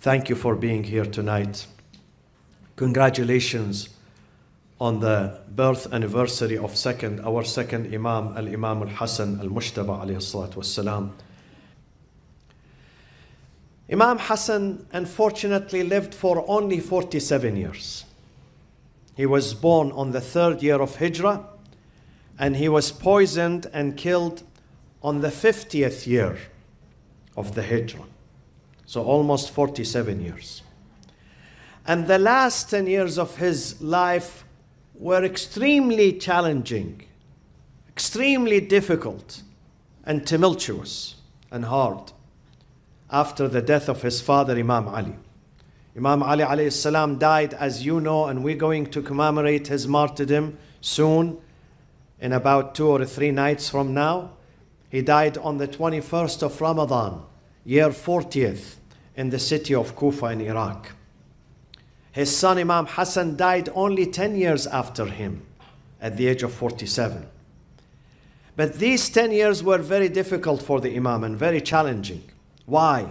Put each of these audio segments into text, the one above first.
thank you for being here tonight. Congratulations on the birth anniversary of our second Imam, Al-Imam Al-Hasan Al-Mujtaba alayhi salatu wassalam. Imam Hassan unfortunately lived for only 47 years. He was born on the 3rd year of Hijrah, and he was poisoned and killed on the 50th year of the Hijrah. So almost 47 years. And the last 10 years of his life were extremely challenging, extremely difficult, and tumultuous and hard after the death of his father, Imam Ali. Imam Ali alayhi salam died, as you know, and we're going to commemorate his martyrdom soon, in about 2 or 3 nights from now. He died on the 21st of Ramazan, year 40th, in the city of Kufa in Iraq. His son Imam Hassan died only 10 years after him, at the age of 47. But these 10 years were very difficult for the Imam and very challenging. Why?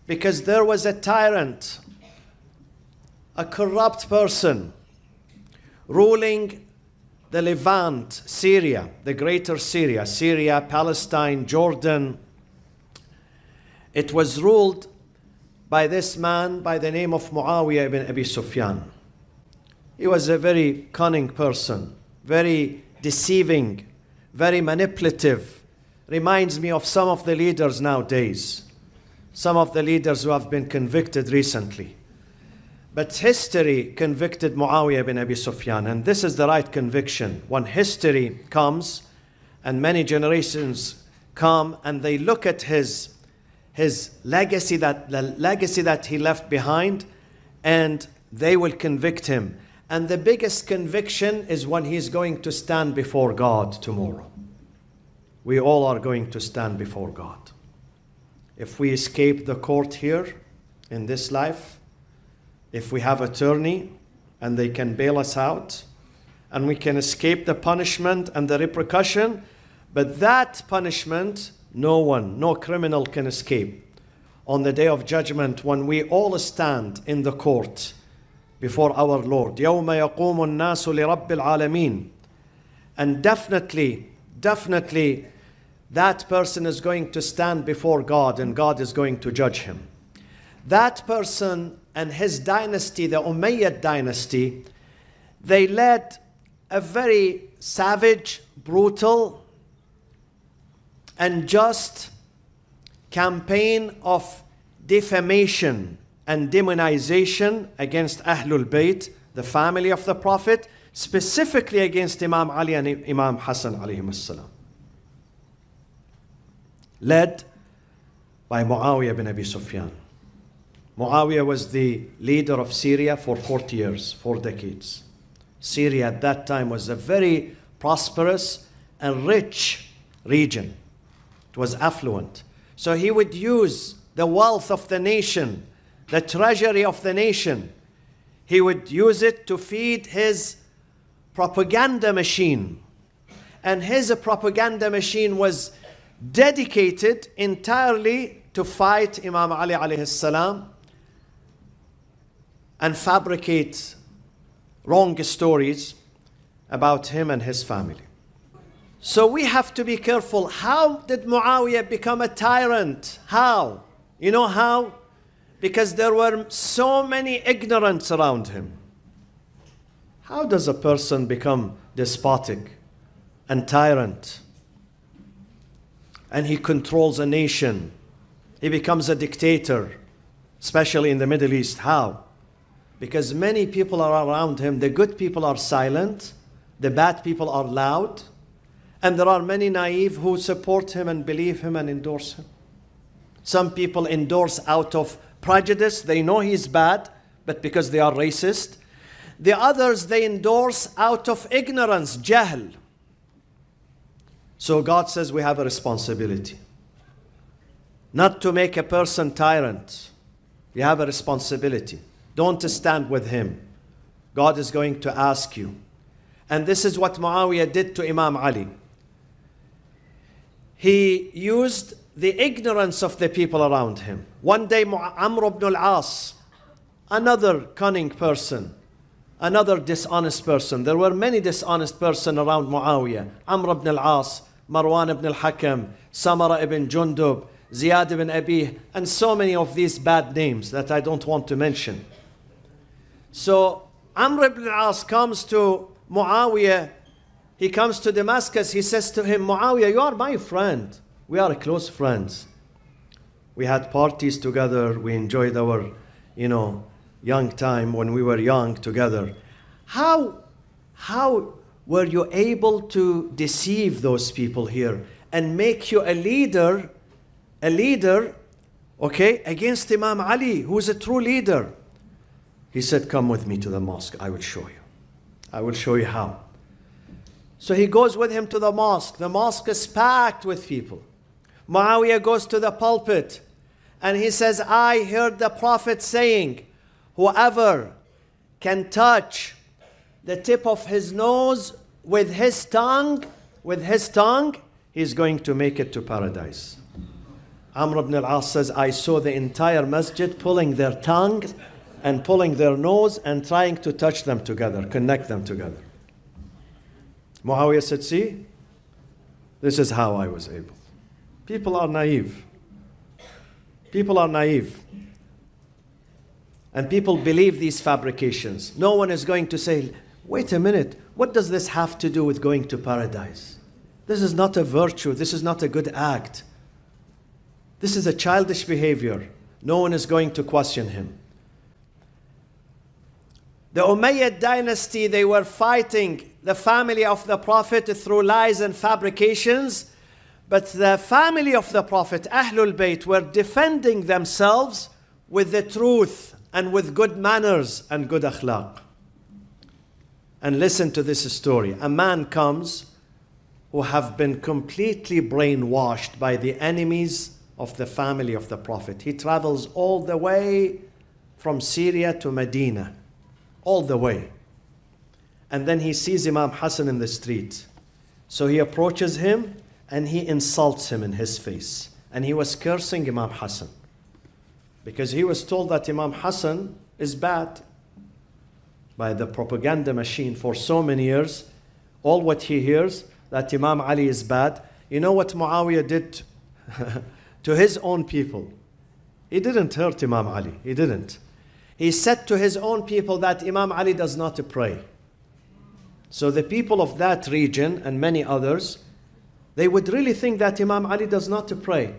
Because there was a tyrant, a corrupt person, ruling the Levant, Syria, the greater Syria, Syria, Palestine, Jordan. It was ruled by this man by the name of Muawiyah ibn Abi Sufyan. He was a very cunning person, very deceiving, very manipulative. Reminds me of some of the leaders nowadays, some of the leaders who have been convicted recently. But history convicted Muawiyah ibn Abi Sufyan, and this is the right conviction. When history comes and many generations come and they look at his legacy, the legacy that he left behind, and they will convict him. And the biggest conviction is when he's going to stand before God tomorrow. We all are going to stand before God. If we escape the court here in this life, if we have attorney and they can bail us out, and we can escape the punishment and the repercussion, but that punishment, no criminal can escape. On the day of judgment, when we all stand in the court before our Lord, يَوْمَ يَقُومُ النَّاسُ لِرَبِّ الْعَالَمِينَ. And definitely, that person is going to stand before God, and God is going to judge him. That person and his dynasty, the Umayyad dynasty, they led a very savage, brutal, and just campaign of defamation and demonization against Ahlul Bayt, the family of the Prophet, specifically against Imam Ali and Imam Hassan alayhim as-salam. Led by Muawiyah bin Abi Sufyan. Muawiyah was the leader of Syria for 40 years, 4 decades. Syria at that time was a very prosperous and rich region. It was affluent. So he would use the wealth of the nation, the treasury of the nation. He would use it to feed his propaganda machine. And his propaganda machine was dedicated entirely to fight Imam Ali alayhi salam and fabricate wrong stories about him and his family. So we have to be careful. How did Muawiyah become a tyrant? How? You know how? Because there were so many ignorants around him. How does a person become despotic and tyrant? And he controls a nation. He becomes a dictator, especially in the Middle East. How? Because many people are around him. The good people are silent. The bad people are loud. And there are many naive who support him and believe him and endorse him. Some people endorse out of prejudice. They know he's bad, but because they are racist. The others, they endorse out of ignorance, jahl. So God says we have a responsibility. Not to make a person tyrant. You have a responsibility. Don't stand with him. God is going to ask you. And this is what Muawiyah did to Imam Ali. He used the ignorance of the people around him. One day Amr ibn al-As, another cunning person, another dishonest person. There were many dishonest persons around Muawiyah. Amr ibn al-As, Marwan ibn al-Hakam, Samara ibn Jundub, Ziyad ibn Abi, and so many of these bad names that I don't want to mention. So Amr ibn al-As comes to Muawiyah. He comes to Damascus. He says to him, Muawiyah, you are my friend. We are close friends. We had parties together. We enjoyed our, young time when we were young together. How were you able to deceive those people here and make you a leader, against Imam Ali, who is a true leader? He said, come with me to the mosque. I will show you. I will show you how. So he goes with him to the mosque. The mosque is packed with people. Muawiyah goes to the pulpit and he says, I heard the Prophet saying, whoever can touch the tip of his nose with his tongue, he's going to make it to paradise. Amr ibn al-As says, I saw the entire masjid pulling their tongues and pulling their nose and trying to touch them together, connect them together. Muawiyah said, see, this is how I was able. People are naive. People are naive. And people believe these fabrications. No one is going to say, wait a minute, what does this have to do with going to paradise? This is not a virtue. This is not a good act. This is a childish behavior. No one is going to question him. The Umayyad dynasty, they were fighting the family of the Prophet through lies and fabrications. But the family of the Prophet, Ahlul Bayt, were defending themselves with the truth and with good manners and good akhlaq. And listen to this story. A man comes who have been completely brainwashed by the enemies of the family of the Prophet. He travels all the way from Syria to Medina. All the way. And then he sees Imam Hassan in the street. So he approaches him and he insults him in his face. And he was cursing Imam Hassan, because he was told that Imam Hassan is bad by the propaganda machine for so many years. All what he hears, that Imam Ali is bad. You know what Muawiyah did to his own people? He didn't hurt Imam Ali. He didn't. He said to his own people that Imam Ali does not pray. So the people of that region and many others, they would really think that Imam Ali does not pray.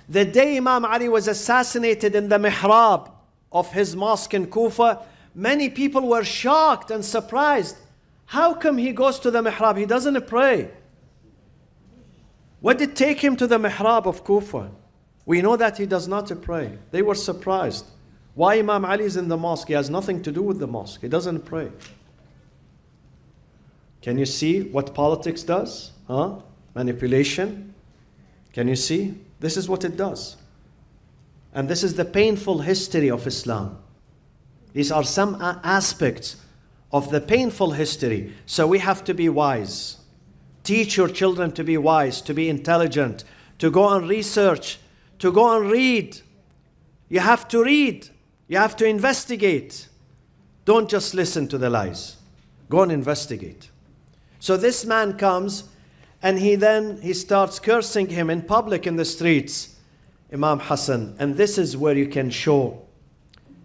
The day Imam Ali was assassinated in the mihrab of his mosque in Kufa, many people were shocked and surprised. How come he goes to the mihrab? He doesn't pray. What did take him to the mihrab of Kufa? We know that he does not pray. They were surprised. Why Imam Ali is in the mosque? He has nothing to do with the mosque. He doesn't pray. Can you see what politics does? Manipulation. Can you see? This is what it does. And this is the painful history of Islam. These are some aspects of the painful history. So we have to be wise. Teach your children to be wise, to be intelligent, to go and research, to go and read. You have to read. You have to investigate. Don't just listen to the lies. Go and investigate. So this man comes and he starts cursing him in public in the streets, Imam Hassan. And this is where you can show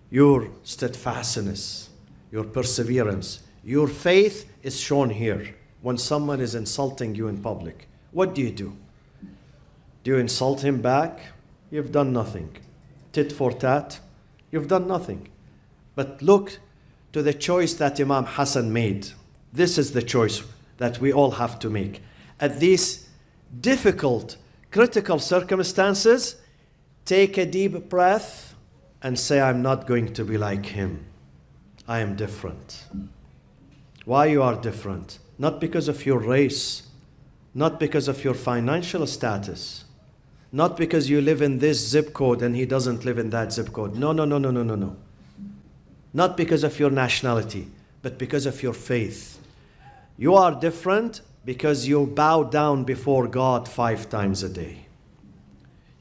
your steadfastness, your perseverance. Your faith is shown here when someone is insulting you in public. What do? Do you insult him back? You've done nothing. Tit for tat, you've done nothing. But look to the choice that Imam Hassan made. This is the choice that we all have to make. At these difficult, critical circumstances, take a deep breath and say, I'm not going to be like him. I am different. Why you are different? Not because of your race, not because of your financial status, not because you live in this zip code and he doesn't live in that zip code. No. Not because of your nationality, but because of your faith. You are different because you bow down before God 5 times a day.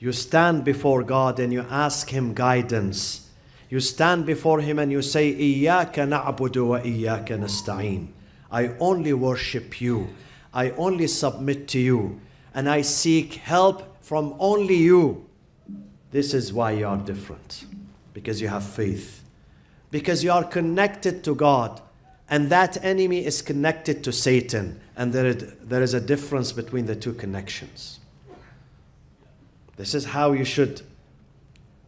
You stand before God and you ask Him guidance. You stand before Him and you say, إِيَّاكَ نَعْبُدُ وَإِيَّاكَ نَسْتَعِينُ. I only worship You. I only submit to You. And I seek help from only You. This is why you are different. Because you have faith. Because you are connected to God. And that enemy is connected to Satan. And there is a difference between the two connections. This is how you should.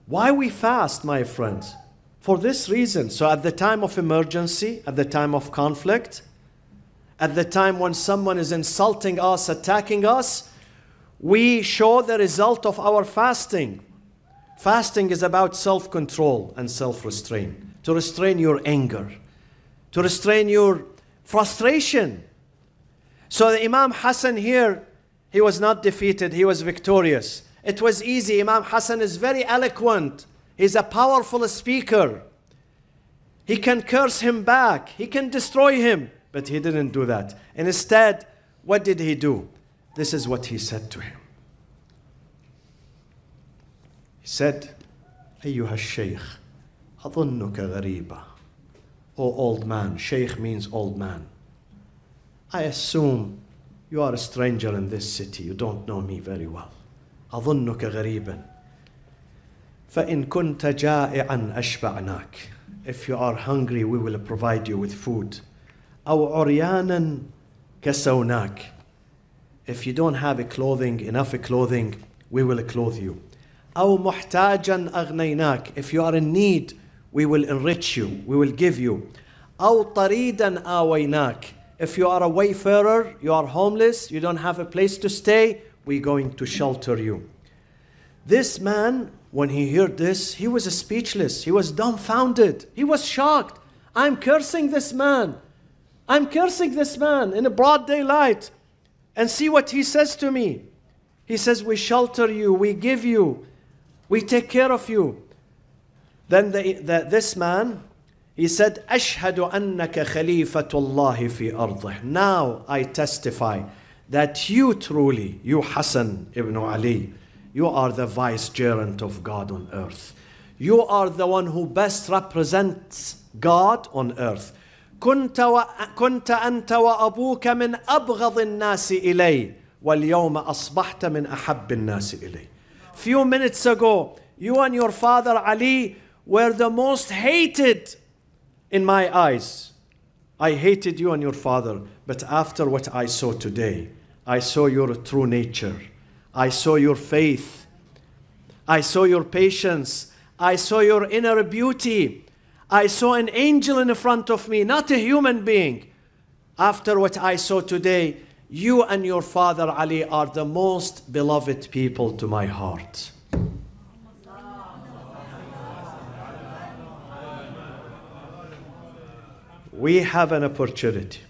Why we fast, my friends? For this reason. So at the time of emergency, at the time of conflict, at the time when someone is insulting us, attacking us, we show the result of our fasting. Fasting is about self-control and self-restraint. To restrain your anger. To restrain your frustration. So the Imam Hassan here, he was not defeated, he was victorious. It was easy. Imam Hassan is very eloquent. He's a powerful speaker. He can curse him back. He can destroy him. But he didn't do that. And instead, what did he do? This is what he said to him. He said, أيها الشيخ أظنك غريبة. O old man. Sheikh means old man. I assume you are a stranger in this city. You don't know me very well. أظنك غريبا. فإن كنت جائعا أشبعناك. If you are hungry, we will provide you with food. أو عريانا كسوناك. If you don't have enough clothing, we will clothe you. أو محتاجا أغنيناك. If you are in need, we will enrich you, we will give you. أو طريدا آويناك. If you are a wayfarer, you are homeless, you don't have a place to stay, we're going to shelter you. This man, when he heard this, he was speechless. He was dumbfounded. He was shocked. I'm cursing this man. I'm cursing this man in a broad daylight. And see what he says to me. He says, we shelter you, we give you, we take care of you. Then this man, he said, أشهد أنك خليفة الله في أرضه. Now I testify that you truly, you Hassan ibn Ali, you are the vicegerent of God on earth. You are the one who best represents God on earth. كنت أنت وأبوك من أبغض الناس إلي واليوم أصبحت من أحب الناس إلي. Few minutes ago, you and your father Ali were the most hated in my eyes. I hated you and your father, but after what I saw today, I saw your true nature. I saw your faith. I saw your patience. I saw your inner beauty. I saw an angel in front of me, not a human being. After what I saw today, you and your father Ali are the most beloved people to my heart. We have an opportunity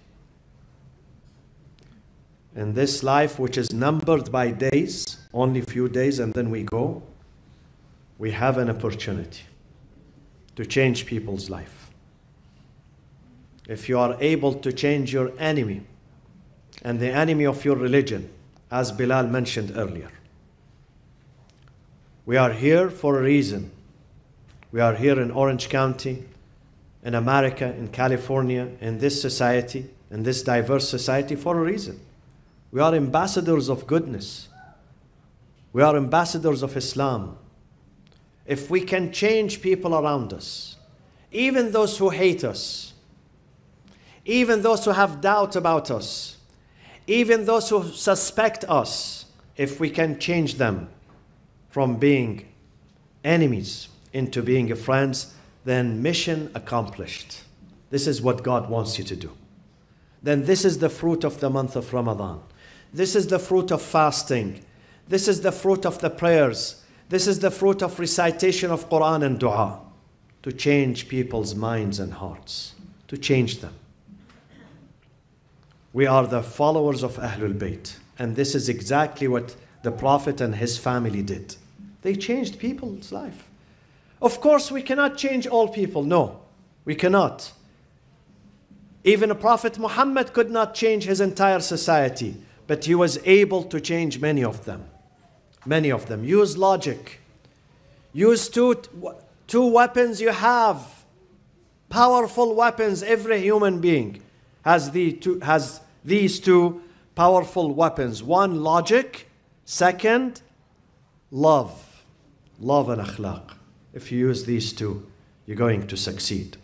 in this life, which is numbered by days, only few days and then we go. We have an opportunity to change people's life. If you are able to change your enemy and the enemy of your religion, as Bilal mentioned earlier. We are here for a reason. We are here in Orange County, in America, in California, in this society, in this diverse society for a reason. We are ambassadors of goodness. We are ambassadors of Islam. If we can change people around us, even those who hate us, even those who have doubt about us, even those who suspect us, if we can change them from being enemies into being friends, then mission accomplished. This is what God wants you to do. Then this is the fruit of the month of Ramadan. This is the fruit of fasting. This is the fruit of the prayers. This is the fruit of recitation of Quran and dua. To change people's minds and hearts. To change them. We are the followers of Ahlul Bayt. And this is exactly what the Prophet and his family did. They changed people's life. Of course, we cannot change all people. No, we cannot. Even Prophet Muhammad could not change his entire society, but he was able to change many of them. Many of them. Use logic. Use two weapons you have. Powerful weapons. Every human being has these two powerful weapons. One, logic. Second, love. Love and akhlaq. If you use these two, you're going to succeed.